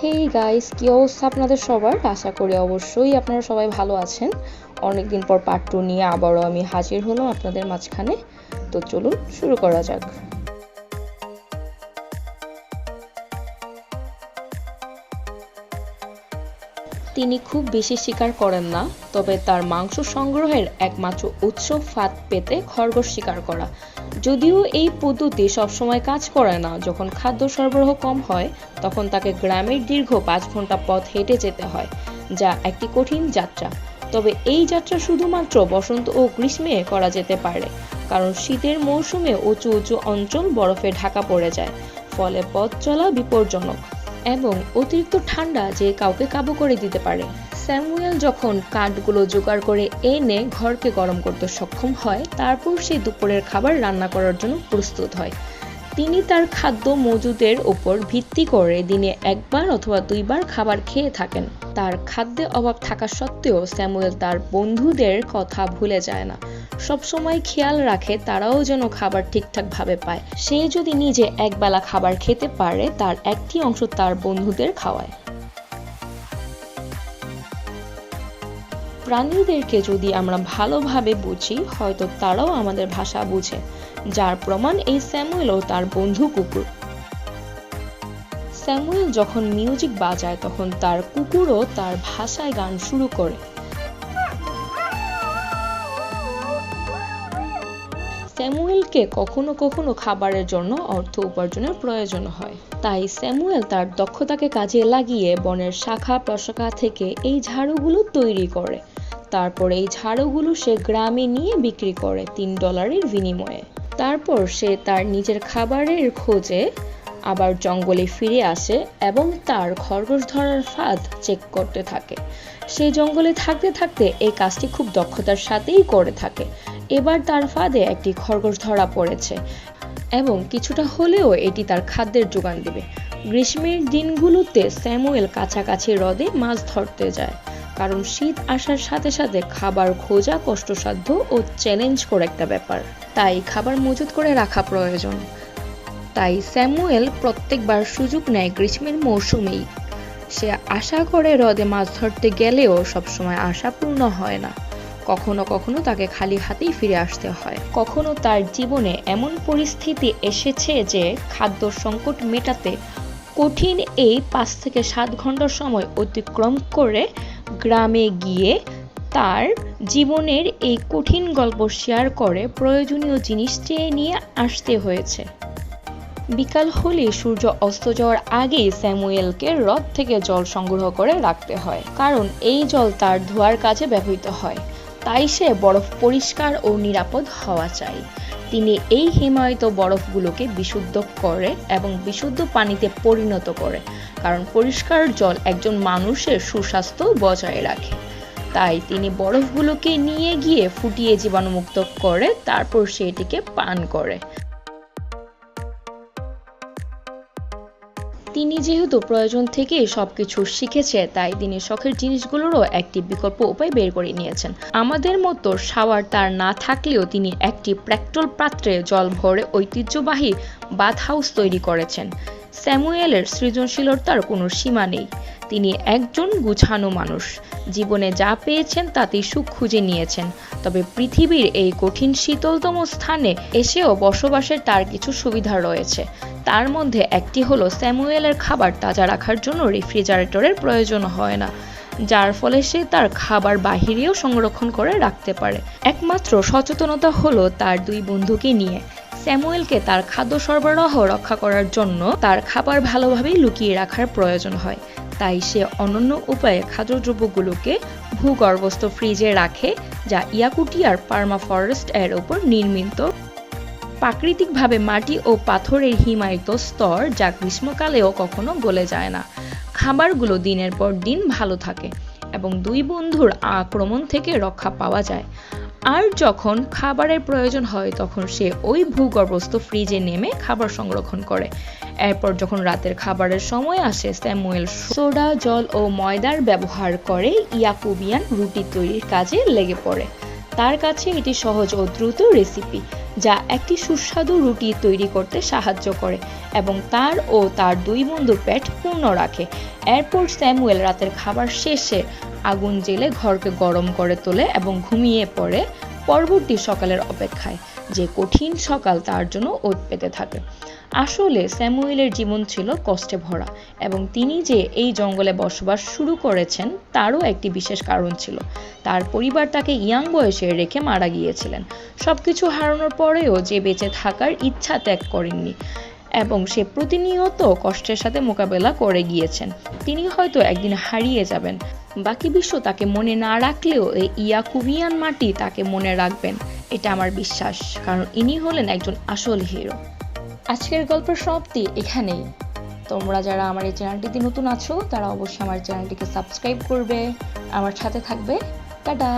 Hey guys, কি অবস্থা আপনাদের সবার? আশা করি অবশ্যই আপনারা সবাই ভালো আছেন। অনেকদিন পর পার্ট 2 নিয়ে আবারও আমি হাজির হলাম আপনাদের মাঝখানে। তো চলুন শুরু করা যাক। তিনি খুব বেশি শিকার করেন না, তবে তার মাংস সংগ্রহের একমাত্র উৎস ফাঁদ পেতে খরগোশ শিকার করা। যদিও এই পদ্ধতি সবসময় কাজ করে না। যখন খাদ্য সরবরাহ কম হয় তখন তাকে গ্রামের দীর্ঘ 5 ঘন্টা পথ হেঁটে যেতে হয়, যা একটি কঠিন যাত্রা। তবে এই যাত্রা শুধুমাত্র বসন্ত ও গ্রীষ্মে করা যেতে পারে, কারণ শীতের মৌসুমে উঁচু উঁচু অঞ্চল বরফে ঢাকা পড়ে যায়, ফলে পথ চলা বিপজ্জনক এবং অতিরিক্ত ঠান্ডা যে কাউকে কাবু করে দিতে পারে। স্যামুয়েল যখন কাঠগুলো জোগাড় করে এনে ঘরকে গরম করতে সক্ষম হয়, তারপর সে দুপুরের খাবার রান্না করার জন্য প্রস্তুত হয়। তিনি তার খাদ্য মজুদের উপর ভিত্তি করে দিনে একবার অথবা 2 বার খাবার খেয়ে থাকেন। তার খাদ্যে অভাব থাকা সত্ত্বেও স্যামুয়েল তার বন্ধুদের কথা ভুলে যায় না। সবসময় খেয়াল রাখে তারাও যেন খাবার ঠিকঠাকভাবে পায়। সে যদি নিজে একবেলা খাবার খেতে পারে, তার একটি অংশ তার বন্ধুদের খাওয়ায়। প্রাণীদেরকে যদি আমরা ভালোভাবে বুঝি, হয়তো তারাও আমাদের ভাষা বুঝে, যার প্রমাণ এই স্যামুয়েল ও তার বন্ধু কুকুর। স্যামুয়েল যখন মিউজিক বাজায় তখন তার কুকুরও তার ভাষায় গান শুরু করে। স্যামুয়েলকে কখনো কখনো খাবারের জন্য অর্থ উপার্জনের প্রয়োজন হয়, তাই স্যামুয়েল তার দক্ষতাকে কাজে লাগিয়ে বনের শাখা প্রশাখা থেকে এই ঝাড়ুগুলো তৈরি করে। তারপর এই ঝাড়ুগুলো সে গ্রামে নিয়ে বিক্রি করে $3 বিনিময়ে। তারপর সে তার নিজের খাবারের খোঁজে আবার জঙ্গলে ফিরে আসে এবং তার খরগোশ ধরার ফাঁদ চেক করতে থাকে। সে জঙ্গলে থাকতে থাকতে এই কাজটি খুব দক্ষতার সাথেই করে থাকে। এবার তার ফাঁদে একটি খরগোশ ধরা পড়েছে এবং কিছুটা হলেও এটি তার খাদ্যের যোগান দেবে। গ্রীষ্মের দিনগুলোতে স্যামুয়েল কাছাকাছি হ্রদে মাছ ধরতে যায়, কারণ শীত আসার সাথে সাথে খাবার খোঁজা কষ্টসাধ্য ও চ্যালেঞ্জ করে একটা ব্যাপার, তাই খাবার মজুত করে রাখা প্রয়োজন। তাই স্যামুয়েল প্রত্যেকবার সুযোগ নেয় গ্রীষ্মের মৌসুমেই। সে আশা করে হ্রদে মাছ ধরতে গেলেও সবসময় আশা পূর্ণ হয় না। কখনো কখনো তাকে খালি হাতেই ফিরে আসতে হয়। কখনো তার জীবনে এমন পরিস্থিতি এসেছে যে খাদ্য সংকট মেটাতে কঠিন এই 5 থেকে 7 ঘন্টার সময় অতিক্রম করে গ্রামে গিয়ে তার জীবনের এই কঠিন গল্প শেয়ার করে প্রয়োজনীয় জিনিস চেয়ে নিয়ে আসতে হয়েছে। বিকাল হলে সূর্য অস্ত যাওয়ার আগেই স্যামুয়েলকে হ্রদ থেকে জল সংগ্রহ করে রাখতে হয়, কারণ এই জল তার ধোয়ার কাজে ব্যবহৃত হয়। তাই সে বরফ পরিষ্কার ও নিরাপদ হওয়া চাই। তিনি এই হিমায়িত বরফগুলোকে বিশুদ্ধ করে এবং বিশুদ্ধ পানিতে পরিণত করে, কারণ পরিষ্কার জল একজন মানুষের সুস্বাস্থ্য বজায় রাখে। তাই তিনি বরফগুলোকে নিয়ে গিয়ে ফুটিয়ে জীবাণুমুক্ত করে তারপর সেটিকে পান করে। তিনি যেহেতু প্রয়োজন থেকেই সবকিছু শিখেছে, তাই তিনি শখের জিনিসগুলোরও একটি বিকল্প উপায় বের করে নিয়েছেন। আমাদের মতো শাওয়ার তার না থাকলেও তিনি একটি পেট্রোল পাত্রে জল ভরে ঐতিহ্যবাহী বাথ হাউস তৈরি করেছেন। স্যামুয়েলের সৃজনশীলতার কোনো সীমা নেই। তিনি একজন গুছানো মানুষ। জীবনে যা পেয়েছেন তাতেই সুখ খুঁজে নিয়েছেন। তবে পৃথিবীর এই কঠিন শীতলতম স্থানে এসেও বসবাসের তার কিছু সুবিধা রয়েছে। তার মধ্যে একটি হলো স্যামুয়েলের খাবার তাজা রাখার জন্য রেফ্রিজারেটরের প্রয়োজন হয় না, যার ফলে সে তার খাবার বাহিরেও সংরক্ষণ করে রাখতে পারে। একমাত্র সচেতনতা হলো তার 2 বন্ধুকে নিয়ে। স্যামুয়েলকে তার খাদ্য সরবরাহ রক্ষা করার জন্য তার খাবার ভালোভাবেই লুকিয়ে রাখার প্রয়োজন হয়, তাই সে অনন্য উপায়ে খাদ্যদ্রব্যগুলোকে ভূগর্ভস্থ ফ্রিজে রাখে, যা ইয়াকুটিয়ার পার্মাফরেস্ট এর উপর নির্মিত প্রাকৃতিকভাবে মাটি ও পাথরের হিমায়িত স্তর, যা গ্রীষ্মকালেও কখনো গলে যায় না। খাবারগুলো দিনের পর দিন ভালো থাকে এবং 2 বন্ধুর আক্রমণ থেকে রক্ষা পাওয়া যায়। আর যখন খাবারের প্রয়োজন হয় তখন সে ওই ভূগর্ভস্থ ফ্রিজে নেমে খাবার সংরক্ষণ করে। এরপর যখন রাতের খাবারের সময় আসে, স্যামুয়েল সোডা, জল ও ময়দার ব্যবহার করে ইয়াকুবিয়ান রুটি তৈরির কাজে লেগে পড়ে। তার কাছে এটি সহজ ও দ্রুত রেসিপি, যা একটি সুস্বাদু রুটি তৈরি করতে সাহায্য করে এবং তার ও তার 2 বন্ধুর পেট পূর্ণ রাখে। এরপর স্যামুয়েল রাতের খাবার শেষে আগুন জ্বেলে ঘরকে গরম করে তোলে এবং ঘুমিয়ে পড়ে পরবর্তী সকালের অপেক্ষায়, যে কঠিন সকাল তার জন্য ওত পেতে থাকে। আসলে স্যামুয়েলের জীবন ছিল কষ্টে ভরা এবং তিনি যে এই জঙ্গলে বসবাস শুরু করেছেন তারও একটি বিশেষ কারণ ছিল। তার পরিবার তাকে ইয়াং বয়সে রেখে মারা গিয়েছিলেন। সবকিছু হারানোর পরেও যে বেঁচে থাকার ইচ্ছা ত্যাগ করেননি এবং সে প্রতিনিয়ত কষ্টের সাথে মোকাবেলা করে গিয়েছেন। তিনি হয়তো একদিন হারিয়ে যাবেন, বাকি বিশ্ব তাকে মনে না রাখলেও এই ইয়াকুবিয়ান মাটি তাকে মনে রাখবেন, এটা আমার বিশ্বাস, কারণ ইনি হলেন একজন আসল হিরো। আজকের গল্পের সমাপ্তি এখানেই। তোমরা যারা আমার এই চ্যানেলটিতে নতুন আছো তারা অবশ্যই আমার চ্যানেলটিকে সাবস্ক্রাইব করবে, আমার সাথে থাকবে। টাটা।